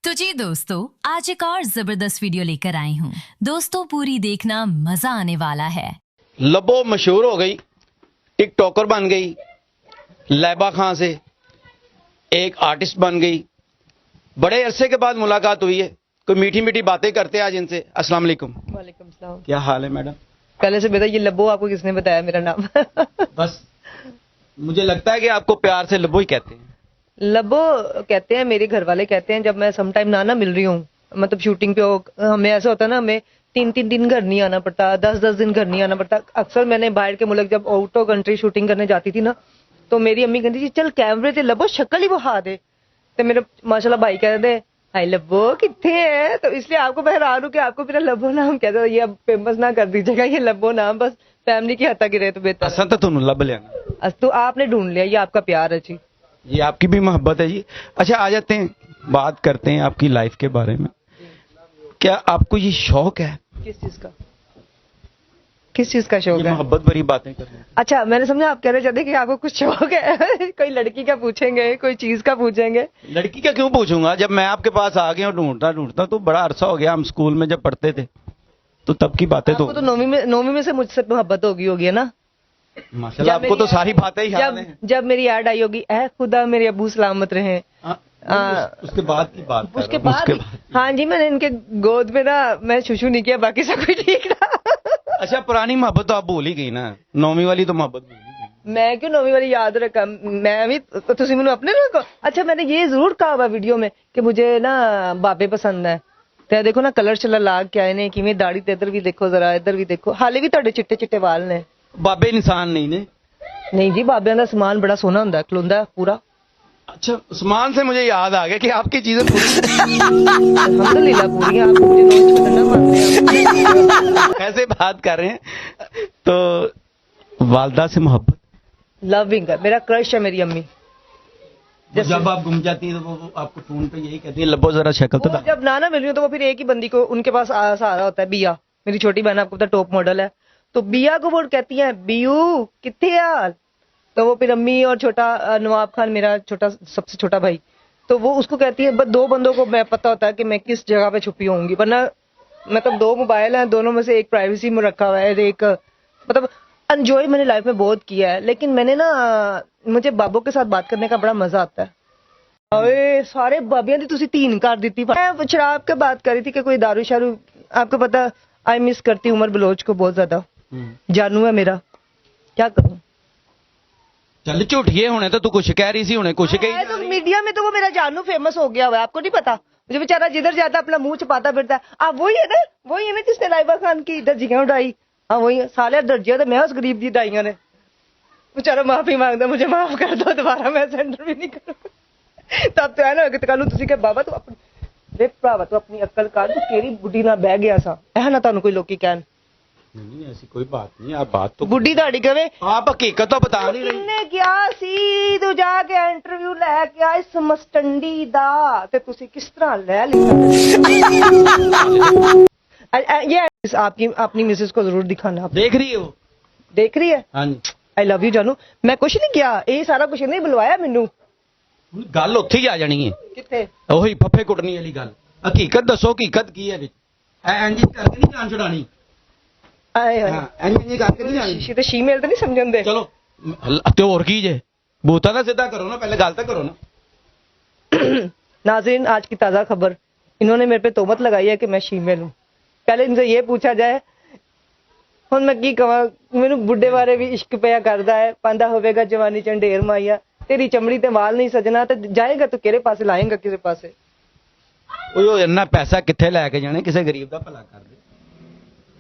तो जी दोस्तों, आज एक और जबरदस्त वीडियो लेकर आई हूँ। दोस्तों पूरी देखना, मजा आने वाला है। लबो मशहूर हो गई, टिकटॉकर बन गई, लैबा खां से एक आर्टिस्ट बन गई। बड़े अरसे के बाद मुलाकात हुई है, कोई मीठी मीठी बातें करते हैं आज इनसे। अस्सलाम वालेकुम। वालेकुम सलाम। क्या हाल है मैडम? पहले से बेटा ये लब्बो आपको किसने बताया मेरा नाम? बस मुझे लगता है कि आपको प्यार से लब्बो ही कहते हैं। लब्बो कहते हैं, मेरे घर वाले कहते हैं। जब मैं सम टाइम ना मिल रही हूँ, मतलब शूटिंग पे हो, हमें ऐसा होता है ना, हमें 3-3 दिन घर नहीं आना पड़ता, 10-10 दिन घर नहीं आना पड़ता। अक्सर मैंने बाहर के मुल्क जब आउट ऑफ कंट्री शूटिंग करने जाती थी ना, तो मेरी अम्मी कहती थी चल कैमरे से लब्बो शक्ल ही वहा दे। तो मेरे माशाल्लाह भाई कहते थे हाय लब्बो कितने है। तो इसलिए आपको मैं हैरान हूँ कि आपको मेरा लब्बो नाम कहते हो। ये अब फेमस ना कर दीजिएगा, ये लब्बो नाम बस फैमिली की हद तक ही रहे तो बेहतर। असा तो तुम लब लिया, तो आपने ढूंढ लिया, ये आपका प्यार है जी। ये आपकी भी मोहब्बत है जी। अच्छा आ जाते हैं, बात करते हैं आपकी लाइफ के बारे में। क्या आपको ये शौक है? किस चीज का? किस चीज का शौक ये है? मोहब्बत भरी बातें करने? अच्छा, मैंने समझा आप कहना चाहते हैं कि आपको कुछ शौक है। कोई लड़की का पूछेंगे, कोई चीज का पूछेंगे। लड़की का क्यों पूछूंगा? जब मैं आपके पास आ गया हूँ ढूंढता ढूंढता, तो बड़ा अरसा हो गया। हम स्कूल में जब पढ़ते थे तो तब की बातें। आपको तो नौवीं में से मुझसे मोहब्बत होगी है ना? माशाल्लाह, आपको तो सारी बातें ही याद हैं। जब मेरी ऐड आई होगी, ऐ खुदा मेरे अबू सलामत रहे। उसके बाद की बात। उसके बाद हाँ जी, मैंने इनके गोद में ना मैं शुशु नहीं किया, बाकी सब कुछ ठीक रहा। अच्छा, पुरानी मोहब्बत तो आप भूल ही गई ना, 9वीं वाली तो मोहब्बत भूल ही गई। मैं क्यों 9वीं वाली याद रखा? मैं भी तुसी मैंने अपने को। अच्छा, मैंने ये जरूर कहा हुआ वीडियो में कि मुझे ना बाबे पसंद है। तो देखो ना कलर चला लाग के आए ने, किवें दाढ़ी ते इधर भी देखो, जरा इधर भी देखो, हाले भी तुहाडे चिट्टे चिट्टे वाल ने। बाबे इंसान नहीं ने? नहीं जी, बाबियां दा समान बड़ा सोहना हुंदा, खलोंदा पूरा। अच्छा, उस्मान से मुझे याद आ गया कि आपकी चीजें अल्हम्दुलिल्लाह पूरी हैं। आप मुझे नोच के ना मानते ऐसे बात कर रहे हैं। तो वालदा से मोहब्बत, लविंग है, मेरा क्रश है मेरी अम्मी। जब आप गुम जाती है तो वो आपको फोन पे यही कहती है लब्बो जरा शक्ल तो। जब ना मिल रही हो तो वो फिर एक ही बंदी को उनके पास सहारा होता है, बिया। मेरी छोटी बहन आपको पता टॉप मॉडल है, तो बिया को वो कहती है बियू कितने यार। तो वो फिर अम्मी और छोटा नवाब खान मेरा छोटा सबसे छोटा भाई, तो वो उसको कहती है। बस 2 बंदों को मैं पता होता है कि मैं किस जगह पे छुपी होंगी, वरना मतलब 2 मोबाइल हैं, दोनों में से एक प्राइवेसी में रखा हुआ है, एक मतलब एंजॉय मैंने लाइफ में बहुत किया है। लेकिन मैंने ना मुझे बाबों के साथ बात करने का बड़ा मजा आता है। अरे सारे बाबियां दी तुसी 3 कर दी। मैं शराब के बात कर रही थी कि कोई दारू शारू, आपको पता आई मिस करती उमर बलोच को बहुत ज्यादा। जानू है मेरा, क्या करूं? चल झूठिए, होने तो तू कुछ कह रही थी, होने कुछ कही। तो मीडिया में तो वो मेरा जानू फेमस हो गया हुआ है, आपको नहीं पता? मुझे बेचारा जिधर जाता अपना मुंह छुपाता फिरता है। आप वही है ना जिसने लाइबा खान की दर्जियां उड़ाई। हाँ वही साले दर्जियां तो मैं उस गरीब दी उड़ाइयां ने। बेचारा माफी मांगता, मुझे माफ कर दो, दोबारा मैं सेंटर भी नहीं करूंगा। तब तो है ना कि कल तुसी के बाबा तू अपनी वे भरावा तू अपनी अक्ल कर, तू केड़ी बुढ़ी ना बह गया सा ऐ ना तानू कोई लोकी कहन। नहीं ऐसी कोई बात नहीं, आप बात तो बुढ़ी दाढ़ी कवे आप हकीकत तो बता नहीं रही। किन्ने क्या सी तू जाके इंटरव्यू लेके आए समस्टंडी दा, ते तुसी किस तरह ले लिया? ये आपकी अपनी मिसेस को जरूर दिखाना। आप देख रही हो? देख रही है? हाँ जी। आई लव यू जानू। मैं कुछ नहीं किया, ये सारा कुछ नहीं बुलवाया मैनू। गल उत्थे ही आ जानी है, किथे? ਉਹੀ ਫੱਫੇ ਕੁੱਟਣੀ ਵਾਲੀ ਗੱਲ। ਹਕੀਕਤ ਦੱਸੋ, ਹਕੀਕਤ ਕੀ ਹੈ ਵਿੱਚ? ਇੰਜ ਕਰਕੇ ਨਹੀਂ ਜਾਨ ਛੁਡਾਣੀ। ਆਏ ਹਾਂ ਇੰਜ ਕਰਕੇ नहीं जानी। शी तो शी मेल तो नहीं समझन दे। चलो ਤੇ ਹੋਰ ਕੀ ਜੇ? ਬੂਤਾ ਤਾਂ ਸਿੱਧਾ ਕਰੋ ਨਾ, पहले ਗੱਲ ਤਾਂ ਕਰੋ ना। नाज़रीन, आज की ताज़ा खबर, इन्होंने मेरे पे तोहमत लगाई है कि मैं शीमेल हूँ। पहले इनसे ये पूछा जाए, हुण मैं की कहां? मैनू बुढ़े बारे भी इश्क पिया करदा है, पांदा होवेगा जवानी चंडेर माइया, तेरी चमड़ी ते वाल नहीं सजना, तो जाएगा तो केरे पासे लाएगा किसे पासे? ਉਹ ਇੰਨਾ ਪੈਸਾ ਕਿੱਥੇ ਲੈ ਕੇ ਜਾਣੇ? ਕਿਸੇ ਗਰੀਬ ਦਾ ਭਲਾ ਕਰ ਦੇ।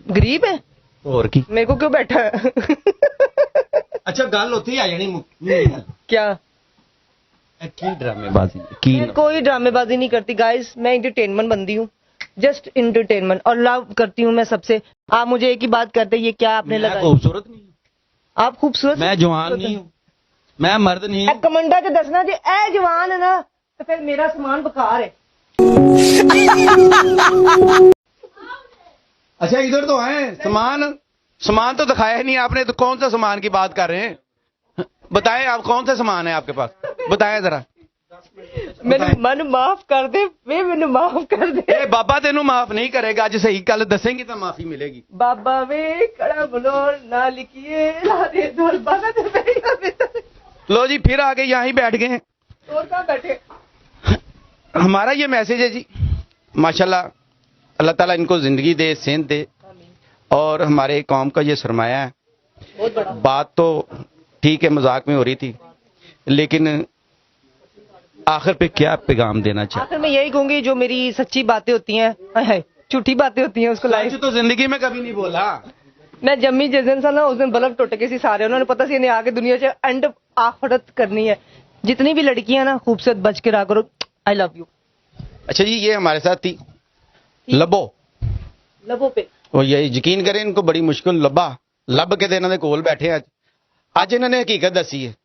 गरीब है ਹੋਰ ਕੀ? मेरे को क्यों बैठा है? ਅੱਛਾ ਗੱਲ ਉੱਥੇ ਹੀ ਆ ਜਾਣੀ। क्या? ਕੀ ਡਰਾਮੇਬਾਜ਼ੀ ਕੀ? मैं कोई ड्रामेबाजी नहीं करती गाइस, मैं एंटरटेनमेंट बंदी हूँ, जस्ट एंटरटेनमेंट, और लव करती हूँ मैं सबसे। आप मुझे एक ही बात करते, ये क्या आपने मैं लगाई? खूबसूरत नहीं हूँ, आप खूबसूरत, मैं जवान नहीं हूँ, मैं मर्द नहीं हूँ। कमंडा च दसना जे ए जवान है ना, तो फिर मेरा सामान बेकार है। अच्छा इधर तो है सामान तो दिखाया ही नहीं आपने। तो कौन सा सामान की बात कर रहे हैं? बताएं आप, कौन सा सामान है आपके पास? बताएं जरा। ਮੈਨੂੰ ਮਨ ਮਾਫ ਕਰ ਦੇ ਵੇ ਮੈਨੂੰ ਮਾਫ ਕਰ ਦੇ ਇਹ ਬਾਬਾ ਤੈਨੂੰ ਮਾਫ ਨਹੀਂ ਕਰੇਗਾ ਅੱਜ ਸਹੀ ਗੱਲ ਦੱਸੇਂਗੀ ਤਾਂ ਮਾਫੀ ਮਿਲੇਗੀ ਬਾਬਾ ਵੇ ਕੜਾ ਬਨੋਰ ਨਾ ਲਿਖੀਏ ਲਾ ਦੇ ਢੋਲ ਬਾਬਾ ਤੇ ਬੈਠਾ बेटा लो जी फिर आके यहाँ ही बैठ गए हैं और कहाँ बैठे हमारा ये मैसेज है जी माशाल्लाह अल्लाह ताला इनको जिंदगी दे सेहत दे और हमारे कौम का ये सरमाया है बहुत बड़ा बात तो ठीक है मजाक में हो रही थी लेकिन आखिर पे क्या पैगाम देना चाहिए आखिर मैं यही कहूंगी जो मेरी सच्ची बातें होती हैं हाय हाय झूठी बातें होती हैं उसको लाइफ सच तो जिंदगी में कभी नहीं बोला मैं जम्मी जिस दिन सा ना उस दिन बल्ब टुट गए सी सारे उन्होंने पता सी इन्हें आके दुनिया से एंड आखिरत करनी है जितनी भी लड़कियां ना खूबसूरत बच के रहा करो आई लव यू अच्छा जी ये हमारे साथ थी लबो लबों पे और ये यकीन करें इनको बड़ी मुश्किल लब्बा लब के दिन कोल बैठे आज आज इन्होंने हकीकत दसी है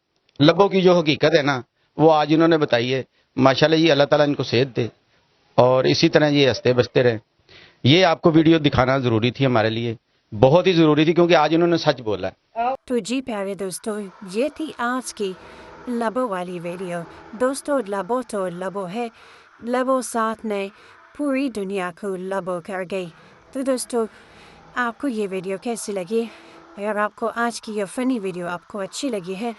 लबों की जो हकीकत है ना वो आज इन्होंने बताई है माशाल्लाह जी अल्लाह ताला इनको सेहत दे और इसी तरह ये हंसते बसते रहे ये आपको वीडियो दिखाना जरूरी थी हमारे लिए बहुत ही जरूरी थी क्योंकि आज इन्होंने सच बोला है तो जी प्यारे दोस्तों ये थी आज की लबो वाली वीडियो दोस्तों लबो तो लबो है लबो साथ ने पूरी दुनिया को लबो कर गई तो दोस्तों आपको ये वीडियो कैसी लगी अगर आपको आज की ये फनी वीडियो आपको अच्छी लगी है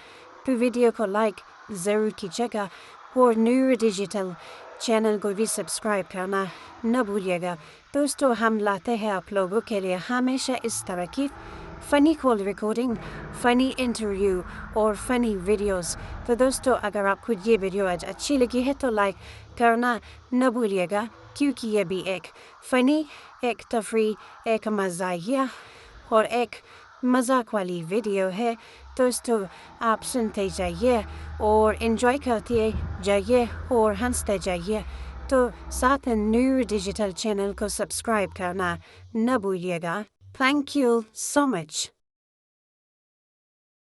तो वीडियो को लाइक ज़रूर कीजिएगा और नूर डिजिटल चैनल को भी सब्सक्राइब करना न भूलिएगा दोस्तों हम लाते हैं आप लोगों के लिए हमेशा इस तरह की funny call recording funny interview और फ़नी वीडियोस तो दोस्तों अगर आपको ये वीडियो आज अच्छी लगी है तो लाइक करना न भूलिएगा क्योंकि ये भी एक फ़नी एक तफरी एक मज़ाहिया और एक मजाक वाली वीडियो है दोस्तों आप सुनते जाइए और एंजॉय करते जाइए और हंसते जाइए तो साथ नूर डिजिटल चैनल को सब्सक्राइब करना न भूलिएगा थैंक यू सो मच